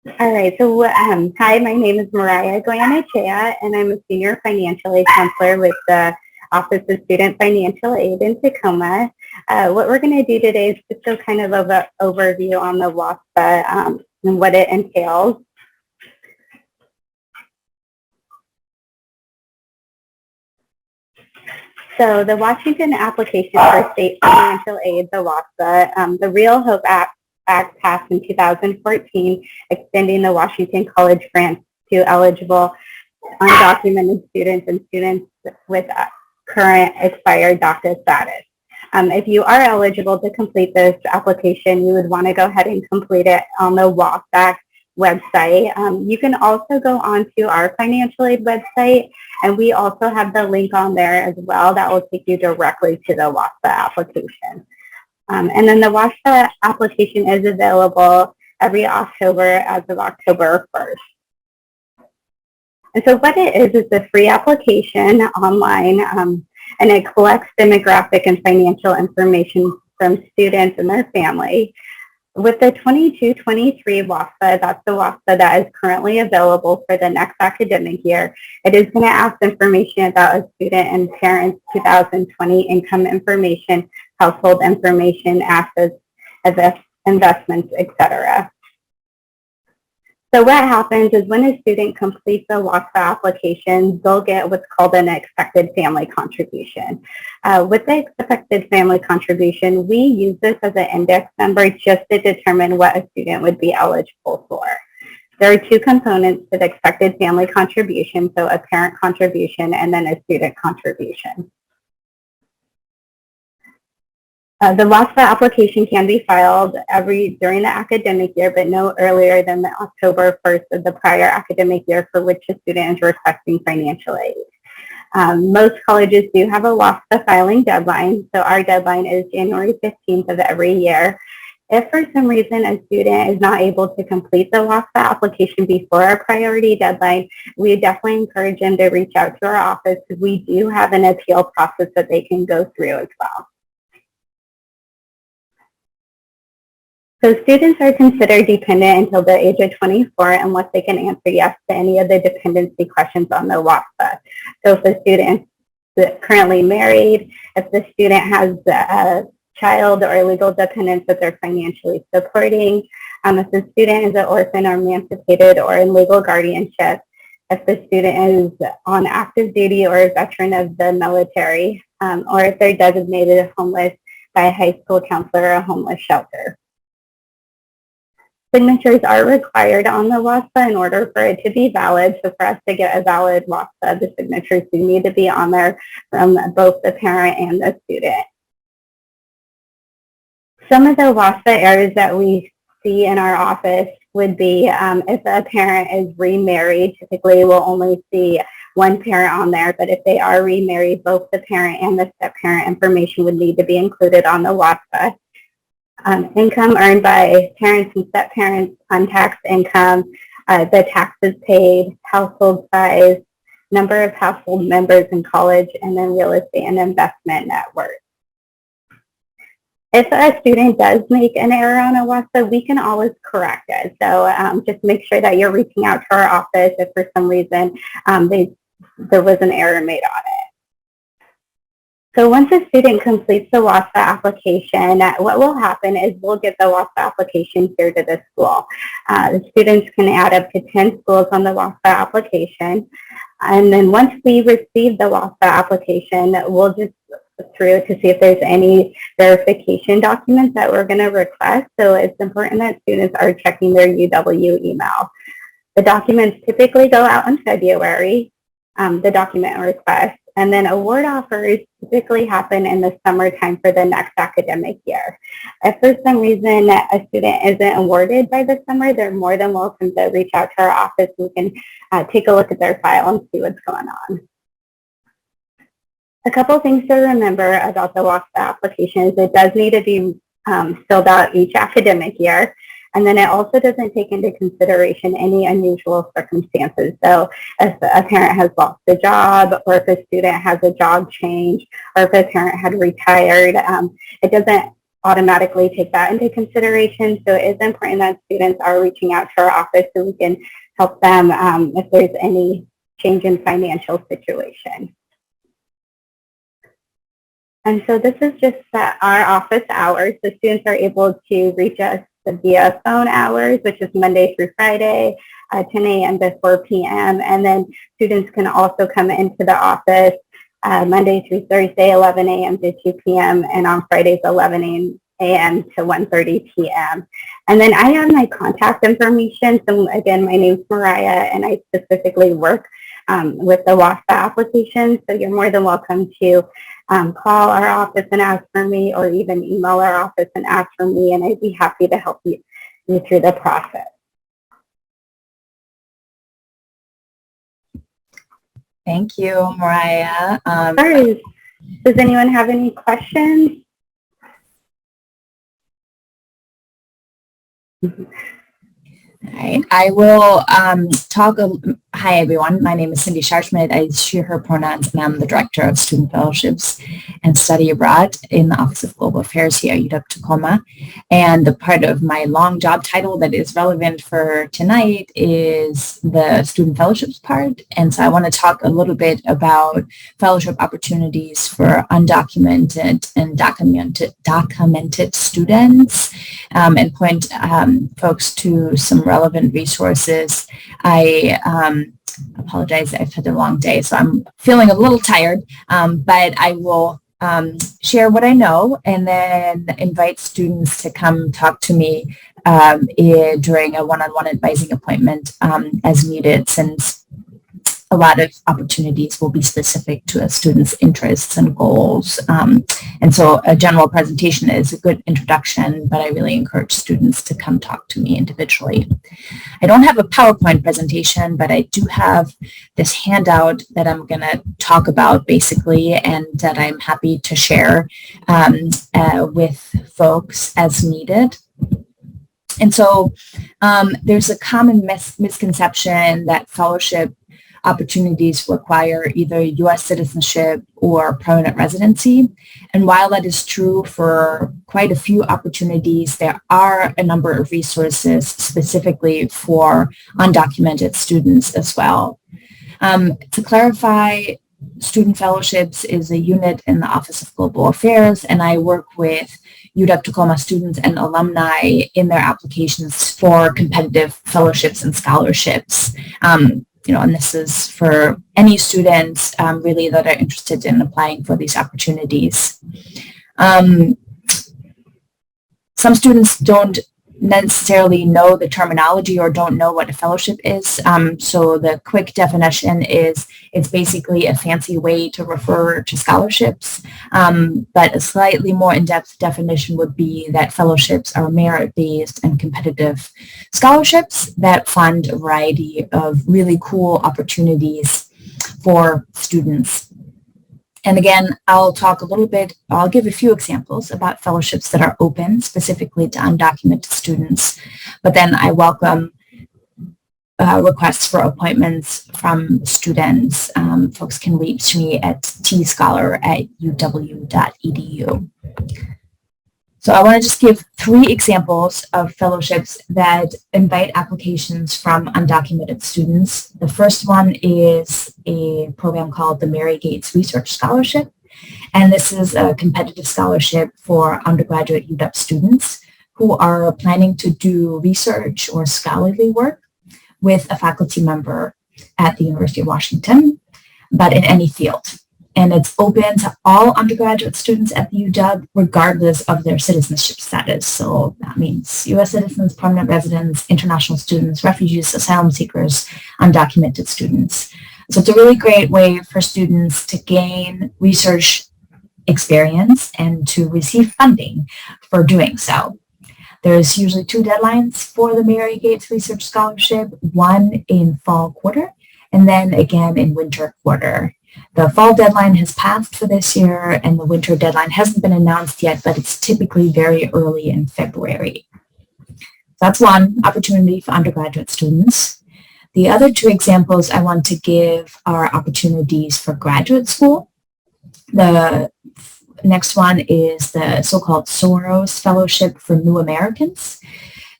All right, so hi, my name is Mariah Goyanechea, and I'm a senior financial aid counselor with the Office of Student Financial Aid in Tacoma. What we're going to do today is just a kind of an overview on the WASFA and what it entails. So the Washington Application for State Financial Aid, the WASFA, the Real Hope Act passed in 2014, extending the Washington College grants to eligible undocumented students and students with current expired DACA status. If you are eligible to complete this application, you would want to go ahead and complete it on the WASFA website. You can also go onto our financial aid website, and we also have the link on there as well that will take you directly to the WASFA application. And then the WASFA application is available every October as of October 1st. And so what it is a free application online, and it collects demographic and financial information from students and their family. With the 22-23 WASFA, that's the WASFA that is currently available for the next academic year. It is going to ask information about a student and parent's 2020 income information, household information, assets, investments, etc. So what happens is when a student completes a WASFA application, they'll get what's called an expected family contribution. With the expected family contribution, we use this as an index number just to determine what a student would be eligible for. There are two components to the expected family contribution, so a parent contribution and then a student contribution. The WASFA application can be filed during the academic year, but no earlier than the October 1st of the prior academic year for which a student is requesting financial aid. Most colleges do have a WASFA filing deadline, so our deadline is January 15th of every year. If for some reason a student is not able to complete the WASFA application before our priority deadline, we definitely encourage them to reach out to our office because we do have an appeal process that they can go through as well. So students are considered dependent until the age of 24 unless they can answer yes to any of the dependency questions on the WASFA. So if a student is currently married, if the student has a child or legal dependents that they're financially supporting, if the student is an orphan or emancipated or in legal guardianship, if the student is on active duty or a veteran of the military, or if they're designated homeless by a high school counselor or a homeless shelter. Signatures are required on the WASFA in order for it to be valid. So for us to get a valid WASFA, the signatures do need to be on there from both the parent and the student. Some of the WASFA errors that we see in our office would be if a parent is remarried, typically we'll only see one parent on there, but if they are remarried, both the parent and the step-parent information would need to be included on the WASFA. Income earned by parents and step-parents, untaxed income, the taxes paid, household size, number of household members in college, and then real estate and investment net worth. If a student does make an error on a WASFA, we can always correct it. So just make sure that you're reaching out to our office if for some reason there was an error made on it. So once a student completes the WASFA application, what will happen is we'll get the WASFA application here to the school. The students can add up to 10 schools on the WASFA application. And then once we receive the WASFA application, we'll just through to see if there's any verification documents that we're going to request. So it's important that students are checking their UW email. The documents typically go out in February, the document request. And then award offers typically happen in the summertime for the next academic year. If for some reason a student isn't awarded by the summer, they're more than welcome to reach out to our office. We can take a look at their file and see what's going on. A couple things to remember about the WASFA application is it does need to be filled out each academic year. And then it also doesn't take into consideration any unusual circumstances. So if a parent has lost a job, or if a student has a job change, or if a parent had retired, it doesn't automatically take that into consideration. So it is important that students are reaching out to our office so we can help them if there's any change in financial situation. And so this is just our office hours. So students are able to reach us via phone hours, which is Monday through Friday, 10 a.m. to 4 p.m. And then students can also come into the office Monday through Thursday, 11 a.m. to 2 p.m. and on Fridays, 11 a.m. to 1:30 p.m. And then I have my contact information. So again, my name's Mariah, and I specifically work with the WASFA application. So you're more than welcome to call our office and ask for me, or even email our office and ask for me, and I'd be happy to help you through the process. Thank you, Mariah. Does anyone have any questions? All right, I will talk. Hi, everyone. My name is Cindy Scharschmidt. I use she, her pronouns, and I'm the Director of Student Fellowships and Study Abroad in the Office of Global Affairs here at UW-Tacoma. And the part of my long job title that is relevant for tonight is the Student Fellowships part. And so I want to talk a little bit about fellowship opportunities for undocumented and documented students and point folks to some relevant resources. I apologize, I've had a long day, so I'm feeling a little tired, but I will share what I know and then invite students to come talk to me during a one-on-one advising appointment as needed, since a lot of opportunities will be specific to a student's interests and goals. And so a general presentation is a good introduction, but I really encourage students to come talk to me individually. I don't have a PowerPoint presentation, but I do have this handout that I'm going to talk about basically, and that I'm happy to share with folks as needed. And so there's a common misconception that fellowship opportunities require either U.S. citizenship or permanent residency. And while that is true for quite a few opportunities, there are a number of resources specifically for undocumented students as well. To clarify, Student Fellowships is a unit in the Office of Global Affairs, and I work with UW-Tacoma students and alumni in their applications for competitive fellowships and scholarships. And this is for any students really that are interested in applying for these opportunities. Some students don't necessarily know the terminology or don't know what a fellowship is. So the quick definition is it's basically a fancy way to refer to scholarships, but a slightly more in-depth definition would be that fellowships are merit-based and competitive scholarships that fund a variety of really cool opportunities for students. And again, I'll give a few examples about fellowships that are open specifically to undocumented students, but then I welcome requests for appointments from students. Folks can reach me at tscholar@uw.edu. So I want to just give 3 examples of fellowships that invite applications from undocumented students. The first one is a program called the Mary Gates Research Scholarship. And this is a competitive scholarship for undergraduate UW students who are planning to do research or scholarly work with a faculty member at the University of Washington, but in any field. And it's open to all undergraduate students at the UW, regardless of their citizenship status. So that means U.S. citizens, permanent residents, international students, refugees, asylum seekers, undocumented students. So it's a really great way for students to gain research experience and to receive funding for doing so. There's usually 2 deadlines for the Mary Gates Research Scholarship, one in fall quarter, and then again in winter quarter. The fall deadline has passed for this year, and the winter deadline hasn't been announced yet, but it's typically very early in February. That's one opportunity for undergraduate students. The other 2 examples I want to give are opportunities for graduate school. The next one is the so-called Soros Fellowship for New Americans.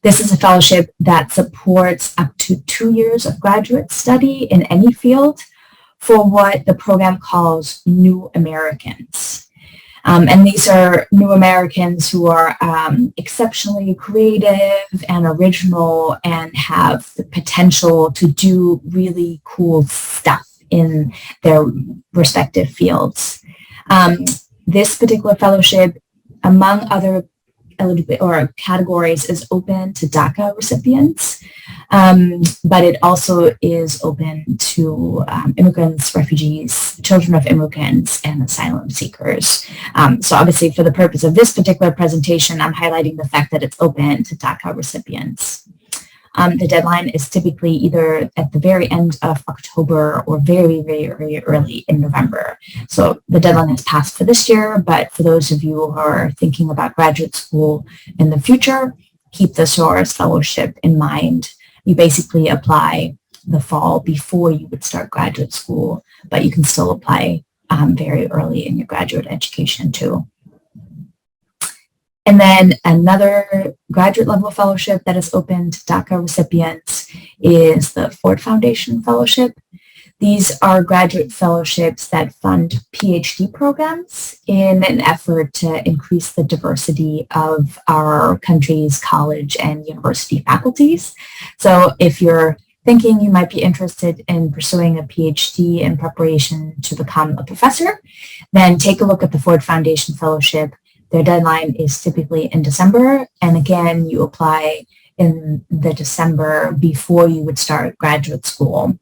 This is a fellowship that supports up to 2 years of graduate study in any field for what the program calls New Americans. And these are new Americans who are exceptionally creative and original and have the potential to do really cool stuff in their respective fields. This particular fellowship, among other categories, is open to DACA recipients, but it also is open to immigrants, refugees, children of immigrants, and asylum seekers. So obviously, for the purpose of this particular presentation, I'm highlighting the fact that it's open to DACA recipients. The deadline is typically either at the very end of October or very, very early in November. So the deadline has passed for this year, but for those of you who are thinking about graduate school in the future, keep the Soros Fellowship in mind. You basically apply the fall before you would start graduate school, but you can still apply very early in your graduate education too. And then another graduate level fellowship that is open to DACA recipients is the Ford Foundation Fellowship. These are graduate fellowships that fund PhD programs in an effort to increase the diversity of our country's college and university faculties. So if you're thinking you might be interested in pursuing a PhD in preparation to become a professor, then take a look at the Ford Foundation Fellowship. Their deadline is typically in December, and again, you apply in the December before you would start graduate school.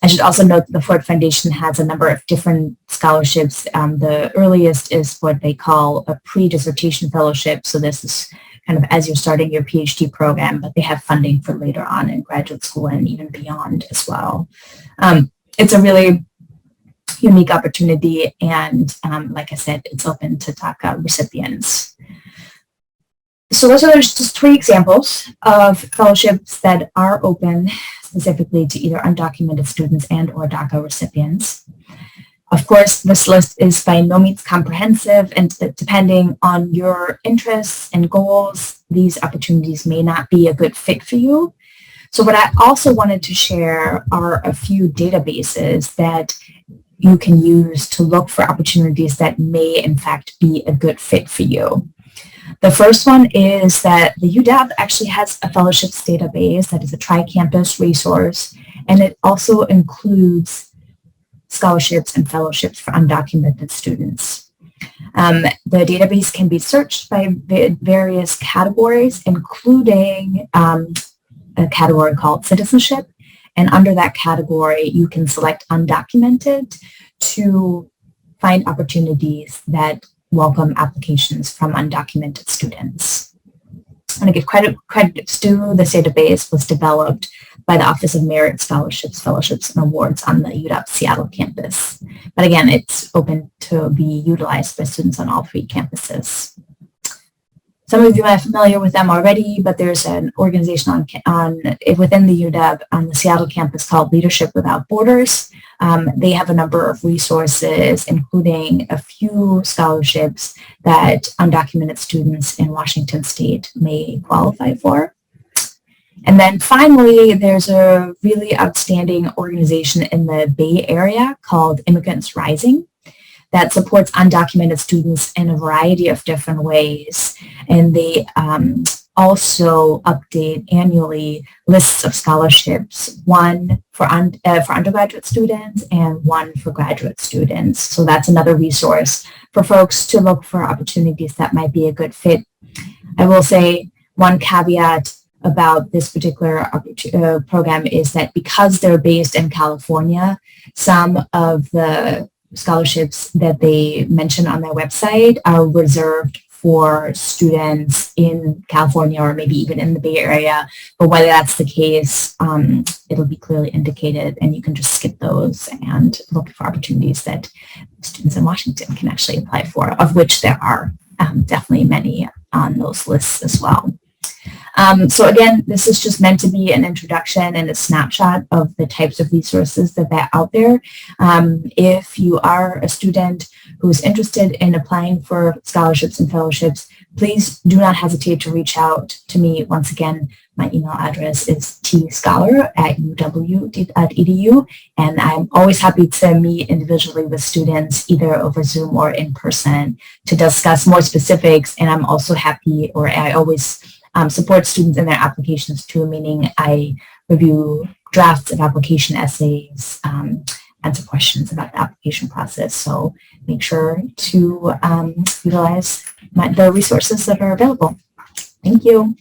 I should also note that the Ford Foundation has a number of different scholarships. The earliest is what they call a pre-dissertation fellowship, so this is kind of as you're starting your PhD program, but they have funding for later on in graduate school and even beyond as well. It's a really unique opportunity, and like I said, it's open to DACA recipients. So those are just 3 examples of fellowships that are open specifically to either undocumented students and or DACA recipients. Of course, this list is by no means comprehensive, and depending on your interests and goals, these opportunities may not be a good fit for you. So what I also wanted to share are a few databases that you can use to look for opportunities that may in fact be a good fit for you. The first one is that the UW actually has a fellowships database that is a tri-campus resource, and it also includes scholarships and fellowships for undocumented students. The database can be searched by various categories, including a category called citizenship. And under that category, you can select undocumented to find opportunities that welcome applications from undocumented students. And to give credits to, this database was developed by the Office of Merit Scholarships, Fellowships, and Awards on the UW Seattle campus. But again, it's open to be utilized by students on all 3 campuses. Some of you are familiar with them already, but there's an organization within the UW on the Seattle campus called Leadership Without Borders. They have a number of resources, including a few scholarships that undocumented students in Washington State may qualify for. And then finally, there's a really outstanding organization in the Bay Area called Immigrants Rising that supports undocumented students in a variety of different ways. And they also update annually lists of scholarships, one for undergraduate students and one for graduate students. So that's another resource for folks to look for opportunities that might be a good fit. I will say one caveat about this particular program is that because they're based in California, some of the scholarships that they mention on their website are reserved for students in California or maybe even in the Bay Area. But whether that's the case, it'll be clearly indicated, and you can just skip those and look for opportunities that students in Washington can actually apply for, of which there are definitely many on those lists as well. So again, this is just meant to be an introduction and a snapshot of the types of resources that are out there. If you are a student who is interested in applying for scholarships and fellowships, please do not hesitate to reach out to me. Once again, my email address is tscholar@uw.edu, and I'm always happy to meet individually with students, either over Zoom or in person, to discuss more specifics. And I'm also happy, or I always support students in their applications too, meaning I review drafts of application essays, answer questions about the application process. So make sure to utilize the resources that are available. Thank you.